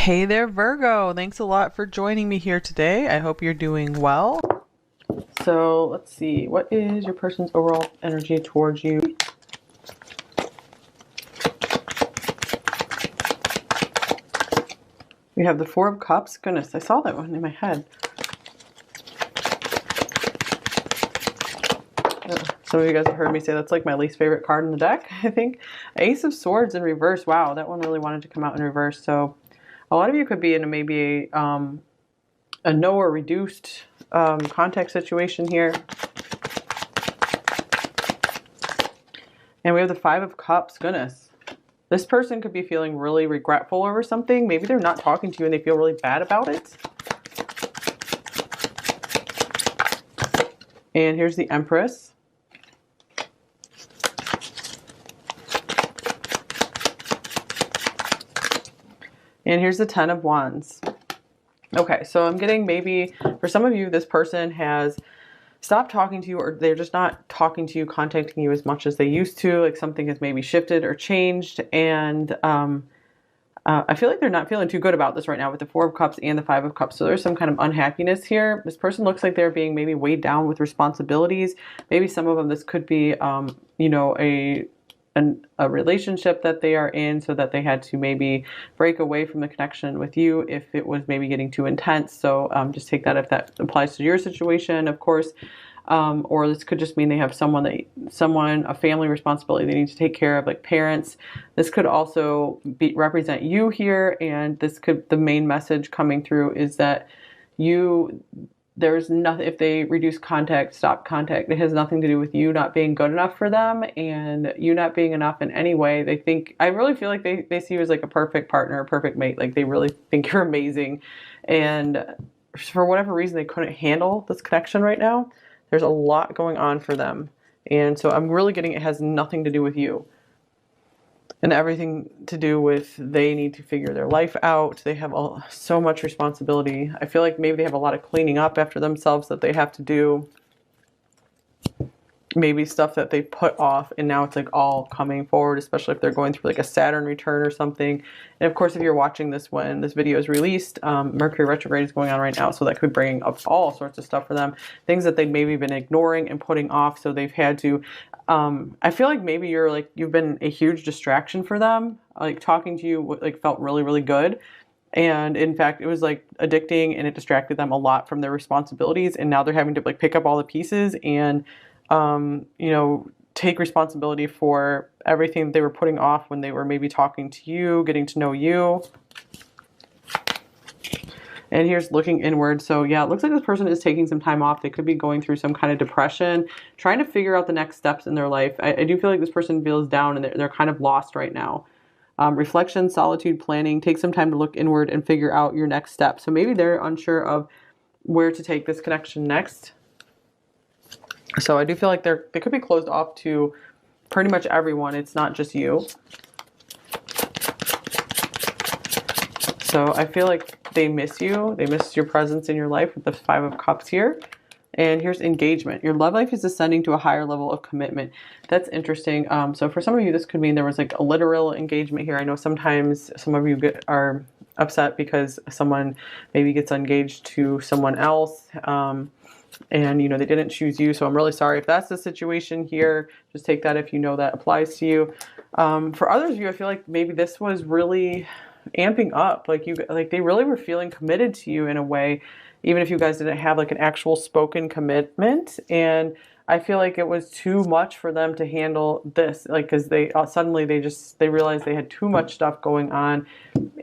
Hey there, Virgo. Thanks a lot for joining me here today. I hope you're doing well. So let's see. What is your person's overall energy towards you? We have the Four of Cups. Goodness, I saw that one in my head. Some of you guys have heard me say that's like my least favorite card in the deck, I think. Ace of Swords in reverse. Wow, that one really wanted to come out in reverse. So a lot of you could be in maybe a no or reduced contact situation here. And we have the Five of Cups. Goodness. This person could be feeling really regretful over something. Maybe they're not talking to you and they feel really bad about it. And here's the Empress. And here's the Ten of Wands. Okay, so I'm getting maybe for some of you, this person has stopped talking to you, or they're just not talking to you, contacting you as much as they used to. Like something has maybe shifted or changed. And I feel like they're not feeling too good about this right now with the Four of Cups and the Five of Cups. So there's some kind of unhappiness here. This person looks like they're being maybe weighed down with responsibilities. Maybe some of them, this could be, you know, a relationship that they are in, so that they had to maybe break away from the connection with you if it was maybe getting too intense. So just take that if that applies to your situation, of course. Or this could just mean they have a family responsibility they need to take care of, like parents. This could also represent you here, and the main message coming through is that there's nothing, if they reduce contact, stop contact, it has nothing to do with you not being good enough for them and you not being enough in any way. I really feel like they see you as like a perfect partner, a perfect mate. Like they really think you're amazing. And for whatever reason, they couldn't handle this connection right now. There's a lot going on for them. And so I'm really getting it has nothing to do with you. And everything to do with they need to figure their life out. They have so much responsibility. I feel like maybe they have a lot of cleaning up after themselves that they have to do. Maybe stuff that they put off and now it's like all coming forward, especially if they're going through like a Saturn return or something. And of course, if you're watching this when this video is released, Mercury retrograde is going on right now. So that could be bringing up all sorts of stuff for them. Things that they've maybe been ignoring and putting off. So they've had to, I feel like maybe you've been a huge distraction for them. Like talking to you like felt really, really good. And in fact, it was like addicting and it distracted them a lot from their responsibilities. And now they're having to like pick up all the pieces and you know, take responsibility for everything they were putting off when they were maybe talking to you, getting to know you. And here's looking inward. So yeah, it looks like this person is taking some time off. They could be going through some kind of depression, trying to figure out the next steps in their life. I do feel like this person feels down and they're kind of lost right now. Reflection, solitude, planning. Take some time to look inward and figure out your next step. So maybe they're unsure of where to take this connection next. So I do feel like they could be closed off to pretty much everyone. It's not just you. So I feel like they miss you. They miss your presence in your life with the Five of Cups here. And here's engagement. Your love life is ascending to a higher level of commitment. That's interesting. So for some of you, this could mean there was like a literal engagement here. I know sometimes some of you are upset because someone maybe gets engaged to someone else. And, you know, they didn't choose you. So I'm really sorry if that's the situation here. Just take that if you know that applies to you. For others of you, I feel like maybe this was really amping up. Like they really were feeling committed to you in a way, even if you guys didn't have like an actual spoken commitment. And I feel like it was too much for them to handle this. Like, cause they suddenly they realized they had too much stuff going on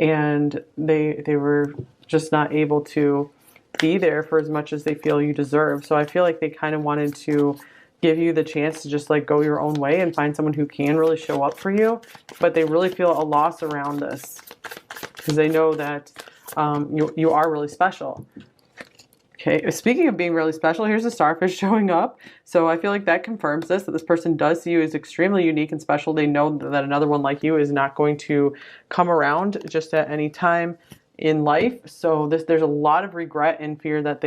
and they were just not able to be there for as much as they feel you deserve. So I feel like they kind of wanted to give you the chance to just like go your own way and find someone who can really show up for you. But they really feel a loss around this because they know that you are really special. Okay, speaking of being really special, here's the starfish showing up. So I feel like that confirms that this person does see you as extremely unique and special. They know that another one like you is not going to come around just at any time in life. So there's a lot of regret and fear that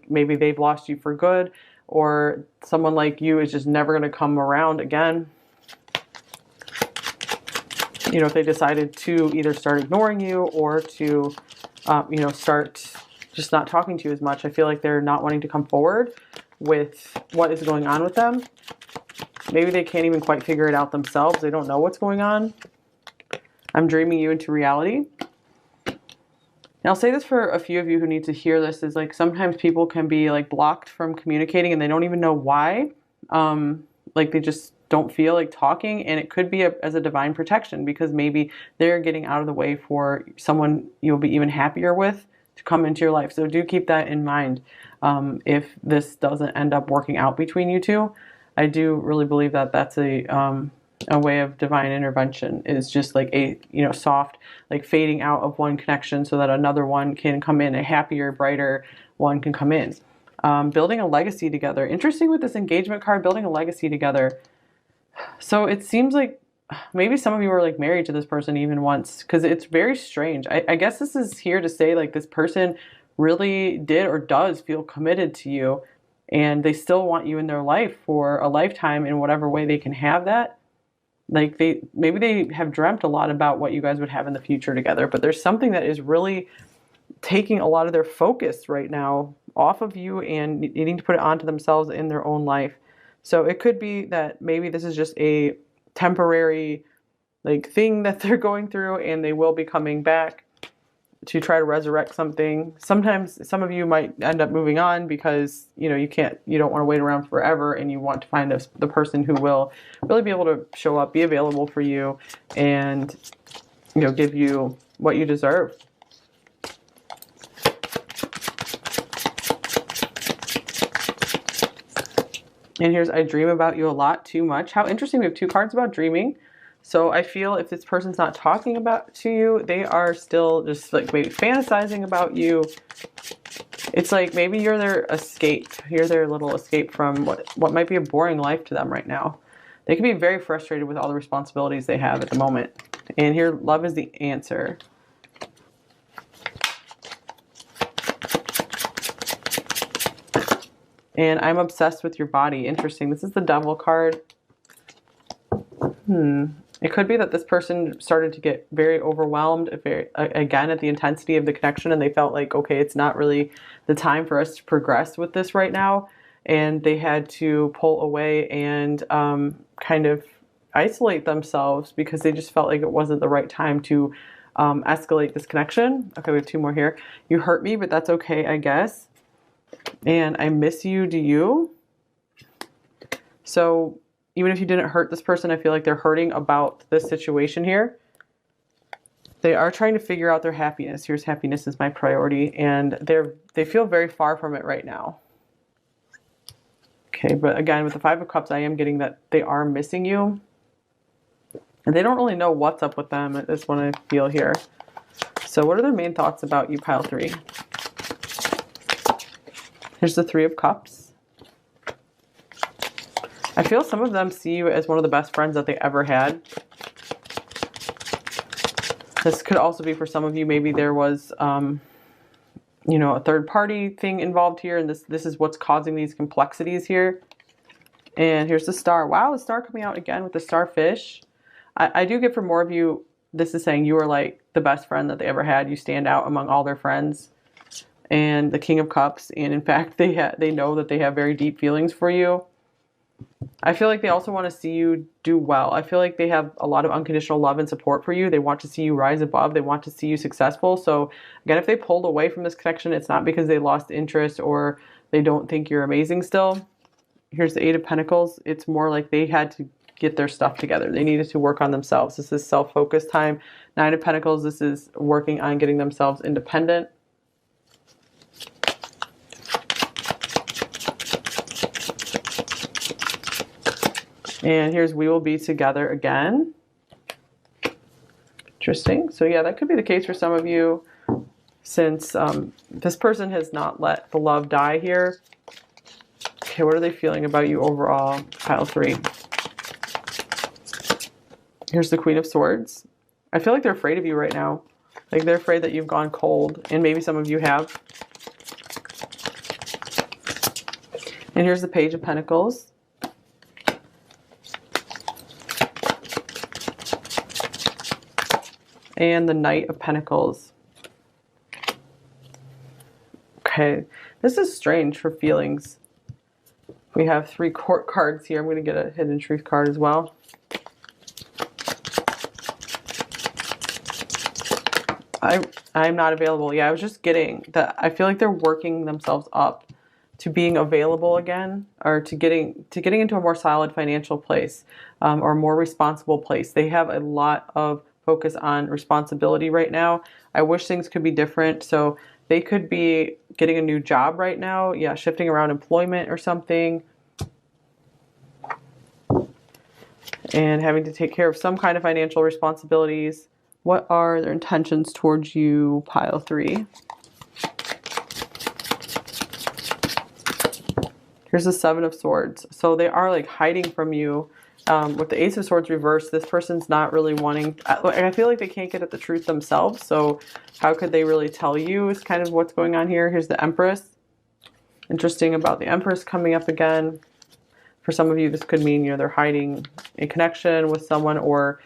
maybe they've lost you for good, or someone like you is just never going to come around again. you know, if they decided to either start ignoring you or to, you know, start just not talking to you as much. I feel like they're not wanting to come forward with what is going on with them. Maybe they can't even quite figure it out themselves. They don't know what's going on. I'm dreaming you into reality. And I'll say this for a few of you who need to hear this, is like sometimes people can be like blocked from communicating and they don't even know why. Like they just don't feel like talking, and it could be as a divine protection, because maybe they're getting out of the way for someone you'll be even happier with to come into your life. So do keep that in mind if this doesn't end up working out between you two. I do really believe that that's a way of divine intervention, is just like a, you know, soft, like fading out of one connection so that another one can come in, a happier, brighter one can come in. Building a legacy together. Interesting with this engagement card, building a legacy together. So it seems like maybe some of you were like married to this person even once, because it's very strange. I guess this is here to say like this person really did or does feel committed to you, and they still want you in their life for a lifetime in whatever way they can have that. Like maybe they have dreamt a lot about what you guys would have in the future together, but there's something that is really taking a lot of their focus right now off of you and needing to put it onto themselves in their own life. So it could be that maybe this is just a temporary like thing that they're going through, and they will be coming back to try to resurrect something. Sometimes some of you might end up moving on because, you know, you don't want to wait around forever, and you want to find the person who will really be able to show up, be available for you, and, you know, give you what you deserve. And here's, I dream about you a lot, too much. How interesting. We have two cards about dreaming. So I feel if this person's not talking about to you, they are still just like maybe fantasizing about you. It's like maybe you're their escape. You're their little escape from what might be a boring life to them right now. They can be very frustrated with all the responsibilities they have at the moment. And here, love is the answer. And I'm obsessed with your body. Interesting. This is the Devil card. It could be that this person started to get very overwhelmed again at the intensity of the connection, and they felt like, okay, it's not really the time for us to progress with this right now. And they had to pull away and kind of isolate themselves because they just felt like it wasn't the right time to escalate this connection. Okay, we have two more here. You hurt me, but that's okay, I guess. And I miss you, do you? So even if you didn't hurt this person, I feel like they're hurting about this situation here. They are trying to figure out their happiness. Here's happiness is my priority. And they feel very far from it right now. Okay, but again, with the Five of Cups, I am getting that they are missing you. And they don't really know what's up with them. Is what I feel here. So what are their main thoughts about you, pile 3? Here's the Three of Cups. I feel some of them see you as one of the best friends that they ever had. This could also be for some of you, maybe there was, you know, a third party thing involved here, and this is what's causing these complexities here. And here's the Star. Wow, the Star coming out again with the Starfish. I do get for more of you, this is saying you are like the best friend that they ever had. You stand out among all their friends. And the King of Cups, and in fact, they know that they have very deep feelings for you. I feel like they also want to see you do well. I feel like they have a lot of unconditional love and support for you. They want to see you rise above. They want to see you successful. So again, if they pulled away from this connection, it's not because they lost interest or they don't think you're amazing still. Here's the Eight of Pentacles. It's more like they had to get their stuff together. They needed to work on themselves. This is self-focused time. Nine of Pentacles, this is working on getting themselves independent. And here's we will be together again. Interesting. So yeah, that could be the case for some of you, since this person has not let the love die here. Okay, what are they feeling about you overall? Pile 3. Here's the Queen of Swords. I feel like they're afraid of you right now. Like they're afraid that you've gone cold, and maybe some of you have. And here's the Page of Pentacles. And the Knight of Pentacles. Okay, this is strange for feelings. We have 3 court cards here. I'm going to get a hidden truth card as well. I'm not available. Yeah, I was just getting that. I feel like they're working themselves up to being available again, or to getting into a more solid financial place, or a more responsible place. They have a lot of focus on responsibility right now. I wish things could be different. So they could be getting a new job right now. Yeah, shifting around employment or something. And having to take care of some kind of financial responsibilities. What are their intentions towards you, pile 3? Here's the 7 of Swords. So they are like hiding from you. With the Ace of Swords reversed, this person's not really wanting... I feel like they can't get at the truth themselves. So how could they really tell you is kind of what's going on here. Here's the Empress. Interesting about the Empress coming up again. For some of you, this could mean, they're hiding a connection with someone, or...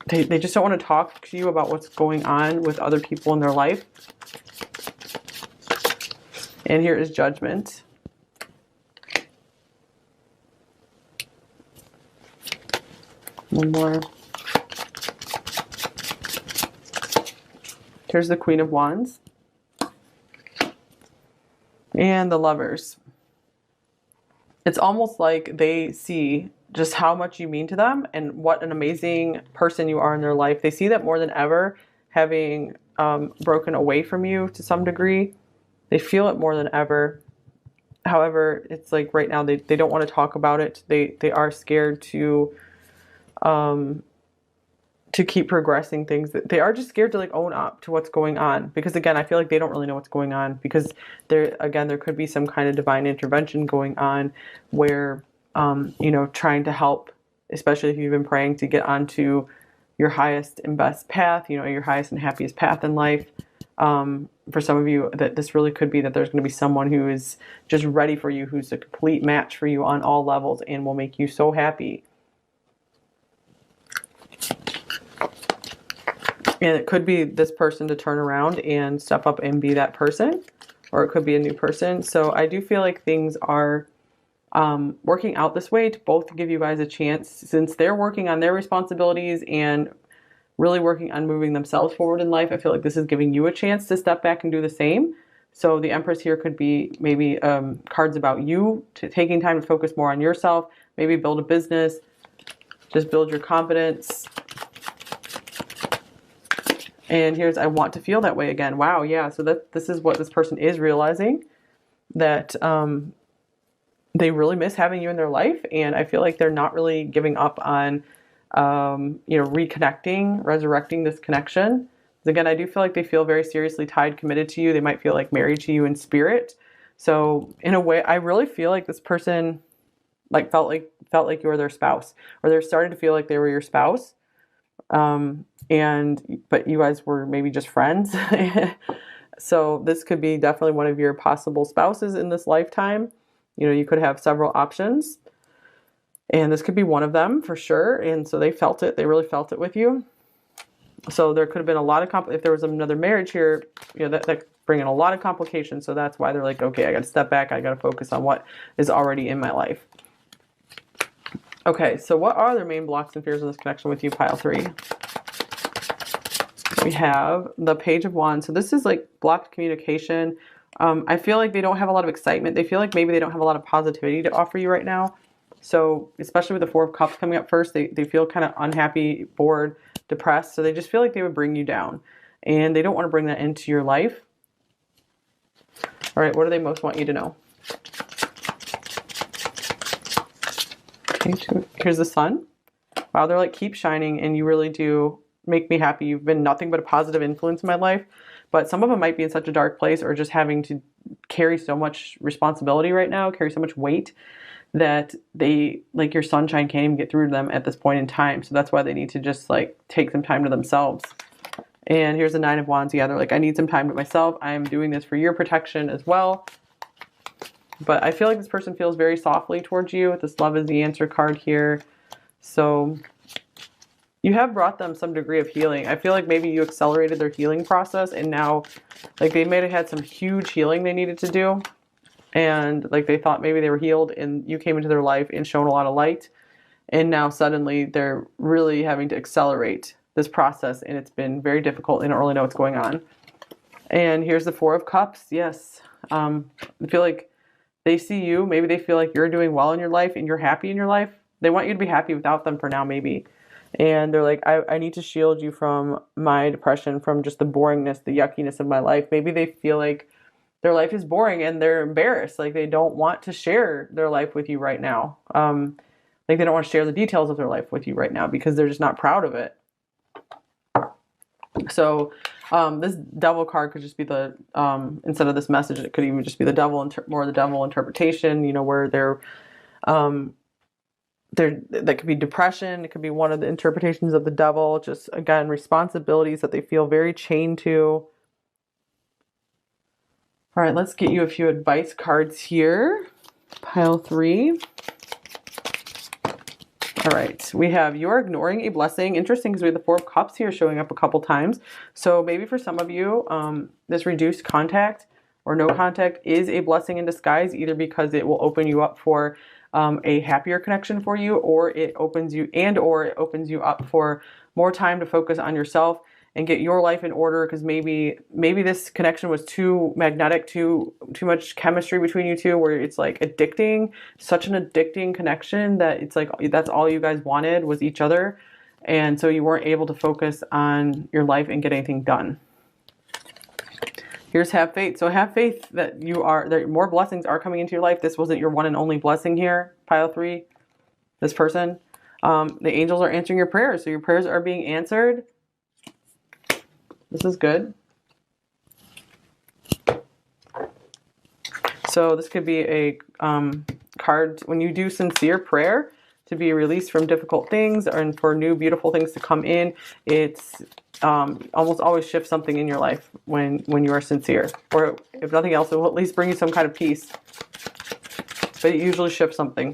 They just don't want to talk to you about what's going on with other people in their life. And here is Judgment. One more. Here's the Queen of Wands. And the Lovers. It's almost like they see just how much you mean to them and what an amazing person you are in their life. They see that more than ever, having broken away from you to some degree. They feel it more than ever. However, it's like right now they don't want to talk about it. They are scared to keep progressing things. They are just scared to like own up to what's going on, because again, I feel like they don't really know what's going on, because there could be some kind of divine intervention going on where trying to help, especially if you've been praying to get onto your highest and best path, your highest and happiest path in life. For some of you, that this really could be that there's going to be someone who is just ready for you, who's a complete match for you on all levels and will make you so happy. And it could be this person to turn around and step up and be that person, or it could be a new person. So I do feel like things are working out this way to both give you guys a chance, since they're working on their responsibilities and really working on moving themselves forward in life. I feel like this is giving you a chance to step back and do the same. So the Empress here could be maybe cards about you, taking time to focus more on yourself, maybe build a business, just build your confidence. And here's, I want to feel that way again. Wow, yeah, so this is what this person is realizing, that they really miss having you in their life, and I feel like they're not really giving up on, reconnecting, resurrecting this connection. Again, I do feel like they feel very seriously tied, committed to you. They might feel like married to you in spirit. So in a way, I really feel like this person felt like you were their spouse, or they're starting to feel like they were your spouse. But you guys were maybe just friends. So this could be definitely one of your possible spouses in this lifetime. You could have several options, and this could be one of them for sure. And so they felt it. They really felt it with you. So there could have been a lot of if there was another marriage here, that bring in a lot of complications. So that's why they're like, okay, I got to step back. I got to focus on what is already in my life. Okay, so what are their main blocks and fears in this connection with you, pile 3? We have the Page of Wands. So this is like blocked communication. I feel like they don't have a lot of excitement. They feel like maybe they don't have a lot of positivity to offer you right now. So especially with the Four of Cups coming up first, they feel kind of unhappy, bored, depressed. So they just feel like they would bring you down, and they don't want to bring that into your life. All right, what do they most want you to know? Here's the Sun. Wow, they're like, keep shining, and you really do make me happy. You've been nothing but a positive influence in my life. But some of them might be in such a dark place, or just having to carry so much responsibility right now, carry so much weight, that they, like, your sunshine can't even get through to them at this point in time. So that's why they need to just like take some time to themselves. And here's the Nine of Wands. Yeah, they're like, I need some time to myself. I am doing this for your protection as well. But I feel like this person feels very softly towards you. This Love is the Answer card here. So you have brought them some degree of healing. I feel like maybe you accelerated their healing process, and now like they may have had some huge healing they needed to do, and like they thought maybe they were healed, and you came into their life and shown a lot of light, and now suddenly they're really having to accelerate this process, and it's been very difficult and don't really know what's going on. And here's the Four of Cups. Yes. I feel like they see you. Maybe they feel like you're doing well in your life and you're happy in your life. They want you to be happy without them for now, maybe. And they're like, I need to shield you from my depression, from just the boringness, the yuckiness of my life. Maybe they feel like their life is boring and they're embarrassed. Like they don't want to share their life with you right now. Like they don't want to share the details of their life with you right now because they're just not proud of it. So this devil card could just be the, instead of this message, it could even just be the devil, more the devil interpretation, you know, where that could be depression. It could be one of the interpretations of the devil. Just, again, responsibilities that they feel very chained to. All right, let's get you a few advice cards here. Pile 3. All right, we have you're ignoring a blessing. Interesting because we have the Four of Cups here showing up a couple times. So maybe for some of you, this reduced contact or no contact is a blessing in disguise, either because it will open you up for a happier connection for you, or it opens you up for more time to focus on yourself and get your life in order, because maybe this connection was too magnetic, too much chemistry between you two, where it's like addicting, such an addicting connection that it's like that's all you guys wanted was each other, and so you weren't able to focus on your life and get anything done. Here's have faith. So have faith that more blessings are coming into your life. This wasn't your one and only blessing here, pile 3. This person, the angels are answering your prayers, so your prayers are being answered. This is good. So this could be a card when you do sincere prayer to be released from difficult things and for new beautiful things to come in. It's almost always shifts something in your life when you are sincere, or if nothing else, it will at least bring you some kind of peace, but it usually shifts something.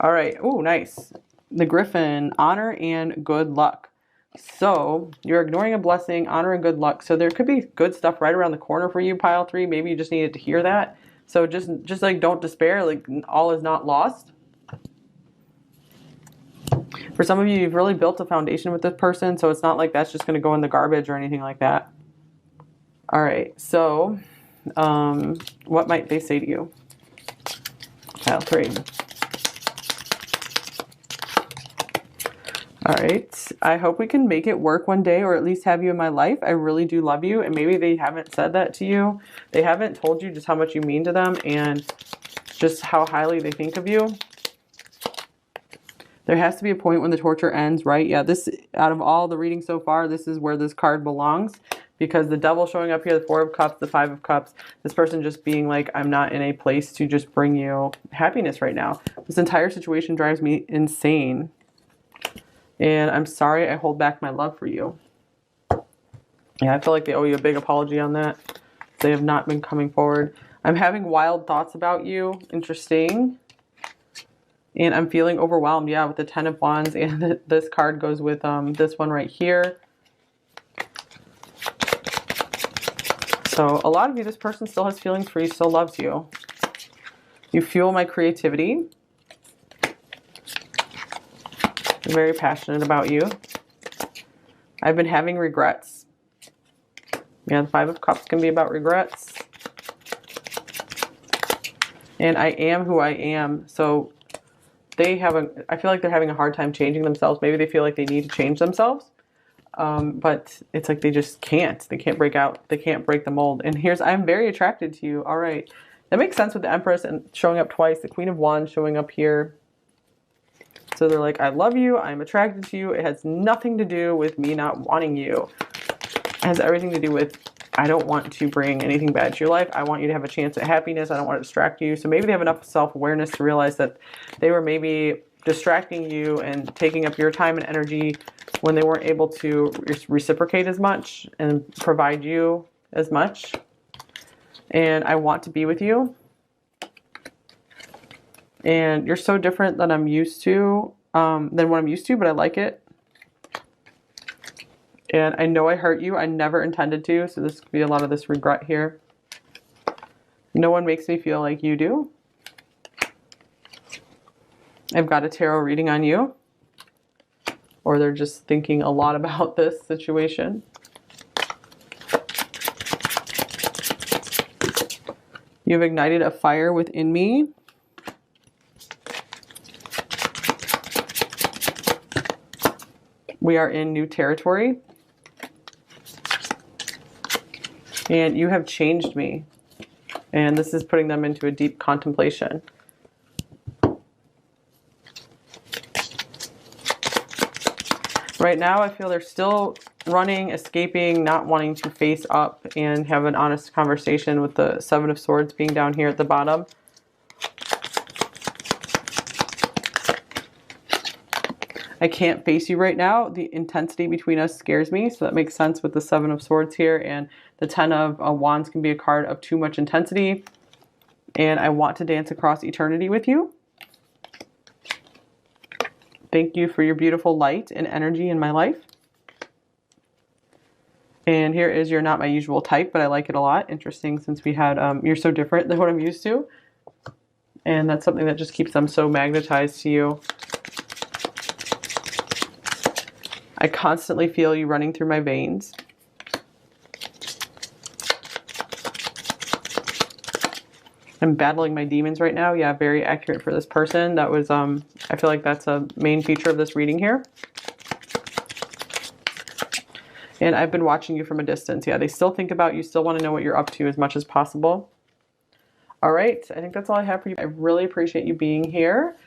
All right. Oh, nice. The Griffin, honor and good luck. So you're ignoring a blessing, honor and good luck. So there could be good stuff right around the corner for you, pile 3. Maybe you just needed to hear that. So just like, don't despair. Like, all is not lost. For some of you, you've really built a foundation with this person, so it's not like that's just going to go in the garbage or anything like that. All right, so what might they say to you? Pile 3. All right, I hope we can make it work one day, or at least have you in my life. I really do love you, and maybe they haven't said that to you. They haven't told you just how much you mean to them and just how highly they think of you. There has to be a point when the torture ends, right? Yeah, this, out of all the readings so far, this is where this card belongs, because the devil showing up here, the Four of Cups, the Five of Cups, this person just being like, I'm not in a place to just bring you happiness right now. This entire situation drives me insane. And I'm sorry I hold back my love for you. Yeah, I feel like they owe you a big apology on that. They have not been coming forward. I'm having wild thoughts about you. Interesting. And I'm feeling overwhelmed, yeah, with the Ten of Wands, and this card goes with this one right here. So a lot of you, this person still has feelings for you, still loves you. You fuel my creativity. I'm very passionate about you. I've been having regrets. Yeah, the Five of Cups can be about regrets. And I am who I am, so I feel like they're having a hard time changing themselves. Maybe they feel like they need to change themselves. But it's like they just can't. They can't break out. They can't break the mold. And here's, I'm very attracted to you. All right. That makes sense with the Empress and showing up twice. The Queen of Wands showing up here. So they're like, I love you. I'm attracted to you. It has nothing to do with me not wanting you. It has everything to do with, I don't want to bring anything bad to your life. I want you to have a chance at happiness. I don't want to distract you. So maybe they have enough self-awareness to realize that they were maybe distracting you and taking up your time and energy when they weren't able to reciprocate as much and provide you as much. And I want to be with you. And you're so different than I'm used to, than what I'm used to, but I like it. And I know I hurt you. I never intended to. So this could be a lot of this regret here. No one makes me feel like you do. I've got a tarot reading on you. Or they're just thinking a lot about this situation. You've ignited a fire within me. We are in new territory. And you have changed me. And this is putting them into a deep contemplation. Right now, I feel they're still running, escaping, not wanting to face up and have an honest conversation, with the Seven of Swords being down here at the bottom. I can't face you right now. The intensity between us scares me, so that makes sense with the Seven of Swords here. And the Ten of Wands can be a card of too much intensity. And I want to dance across eternity with you. Thank you for your beautiful light and energy in my life. And here is your not my usual type, but I like it a lot. Interesting, since we had, you're so different than what I'm used to. And that's something that just keeps them so magnetized to you. I constantly feel you running through my veins. I'm battling my demons right now. Yeah, very accurate for this person. That was, I feel like that's a main feature of this reading here. And I've been watching you from a distance. Yeah, they still think about you, still want to know what you're up to as much as possible. All right, I think that's all I have for you. I really appreciate you being here.